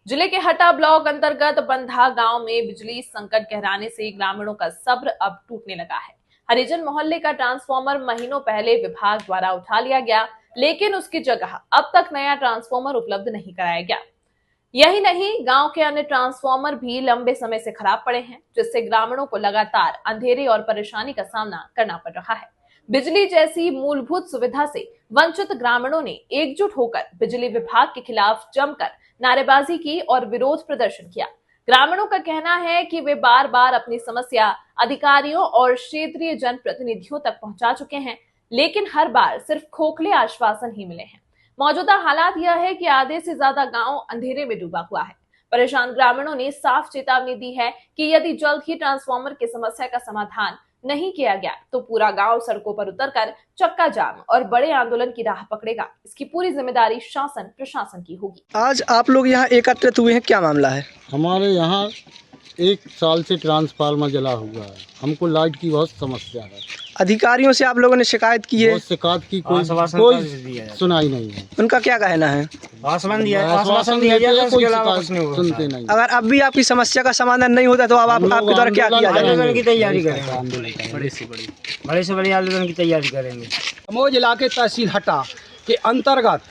जिले के हटा ब्लॉक अंतर्गत बंधा गांव में बिजली संकट गहराने से ग्रामीणों का सब्र अब टूटने लगा है। हरिजन मोहल्ले का ट्रांसफार्मर महीनों पहले विभाग द्वारा उठा लिया गया, लेकिन उसकी जगह अब तक नया ट्रांसफार्मर उपलब्ध नहीं कराया गया। यही नहीं, गांव के अन्य ट्रांसफार्मर भी लंबे समय से खराब पड़े हैं, जिससे ग्रामीणों को लगातार अंधेरे और परेशानी का सामना करना पड़ रहा है। बिजली जैसी मूलभूत सुविधा से वंचित ग्रामीणों ने एकजुट होकर बिजली विभाग के खिलाफ जमकर नारेबाजी की और विरोध प्रदर्शन किया। ग्रामीणों का कहना है कि वे बार बार अपनी समस्या अधिकारियों और क्षेत्रीय जनप्रतिनिधियों तक पहुंचा चुके हैं, लेकिन हर बार सिर्फ खोखले आश्वासन ही मिले हैं। मौजूदा हालात यह है कि आधे से ज्यादा गांव अंधेरे में डूबा हुआ है। परेशान ग्रामीणों ने साफ चेतावनी दी है कि यदि जल्द ही ट्रांसफार्मर की समस्या का समाधान नहीं किया गया तो पूरा गांव सड़कों पर उतरकर चक्का जाम और बड़े आंदोलन की राह पकड़ेगा। इसकी पूरी जिम्मेदारी शासन प्रशासन की होगी। आज आप लोग यहाँ एकत्रित हुए हैं, क्या मामला है? हमारे यहाँ 1 साल से ट्रांसफार्मर जला हुआ है। हमको लाइट की बहुत समस्या है। अधिकारियों से आप लोगों ने शिकायत की है? बहुत शिकायत की, कोई सुनाई नहीं है। उनका क्या कहना है? आश्वासन दिया जाता है, उसके अलावा कुछ नहीं सुनते नहीं। अगर अब भी आपकी समस्या का समाधान नहीं होता तो अब आपके द्वारा क्या किया जाएगा? आंदोलन की तैयारी करेंगे, बड़े से बड़ी आंदोलन की तैयारी करेंगे। दमोह जिला के तहसील हटा के अंतर्गत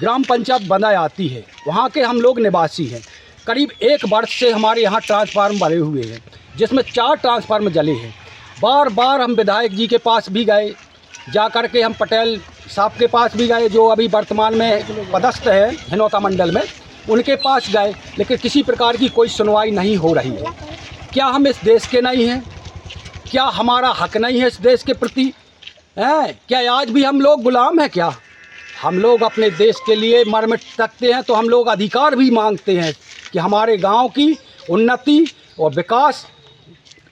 ग्राम पंचायत बंधा आती है, वहाँ के हम लोग निवासी हैं। करीब 1 वर्ष से हमारे यहाँ ट्रांसफार्मर भरे हुए हैं, जिसमें 4 ट्रांसफार्मर जले हैं। बार बार हम विधायक जी के पास भी गए, जा कर के हम पटेल साहब के पास भी गए, जो अभी वर्तमान में पदस्थ है हिनौता मंडल में, उनके पास गए, लेकिन किसी प्रकार की कोई सुनवाई नहीं हो रही है। क्या हम इस देश के नहीं हैं? क्या हमारा हक नहीं है इस देश के प्रति? हैं क्या आज भी हम लोग गुलाम हैं? क्या हम लोग अपने देश के लिए मर मिट सकते हैं? तो हम लोग अधिकार भी मांगते हैं कि हमारे गांव की उन्नति और विकास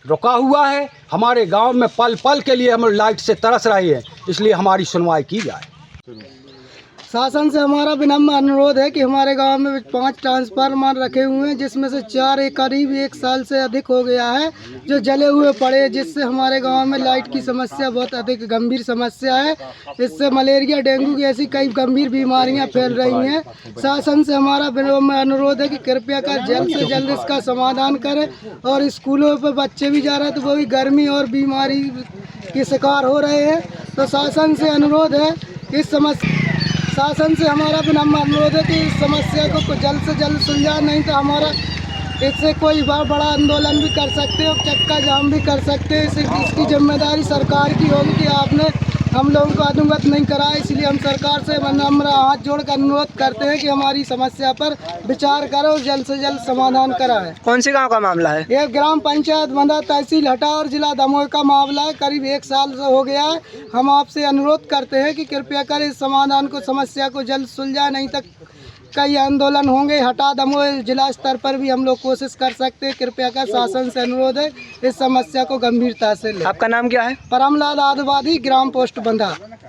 रुका हुआ है। हमारे गांव में पल पल के लिए हम लाइट से तरस रहे हैं, इसलिए हमारी सुनवाई की जाए। शासन से हमारा विनम्र अनुरोध है कि हमारे गांव में 5 ट्रांसफार्मर रखे हुए हैं, जिसमें से 4 करीब 1 साल से अधिक हो गया है जो जले हुए पड़े, जिससे हमारे गांव में लाइट की समस्या बहुत अधिक गंभीर समस्या है। इससे मलेरिया, डेंगू की ऐसी कई गंभीर बीमारियां फैल रही हैं। शासन से हमारा विनम्र अनुरोध है कि कृपया कर जल्द से जल्द इसका समाधान करें। और स्कूलों पर बच्चे भी जा रहे हैं तो वो भी गर्मी और बीमारी के शिकार हो रहे हैं। तो शासन से अनुरोध है, शासन से हमारा विनम्र अनुरोध है कि इस समस्या को जल्द से जल्द सुलझा, नहीं तो हमारा इससे कोई बड़ा आंदोलन भी कर सकते हैं और चक्का जाम भी कर सकते हैं। इसकी जिम्मेदारी सरकार की होगी कि आपने हम लोगों को अनुगत नहीं कराया। इसलिए हम सरकार से विनम्र हाथ जोड़कर अनुरोध करते हैं कि हमारी समस्या पर विचार करें और जल्द से जल्द समाधान कराएं। कौन से गांव का मामला है? ये ग्राम पंचायत बंधा, तहसील हटा और जिला दमोह का मामला है। करीब 1 साल से हो गया है। हम आपसे अनुरोध करते हैं कि कृपया कर इस समाधान को, समस्या को जल्द सुलझाए, नहीं तक कई आंदोलन होंगे। हटा दमोह जिला स्तर पर भी हम लोग कोशिश कर सकते हैं। कृपया कर शासन से अनुरोध है इस समस्या को गंभीरता से लें। आपका नाम क्या है? परमलाल आदिवासी, ग्राम पोस्ट बंधा।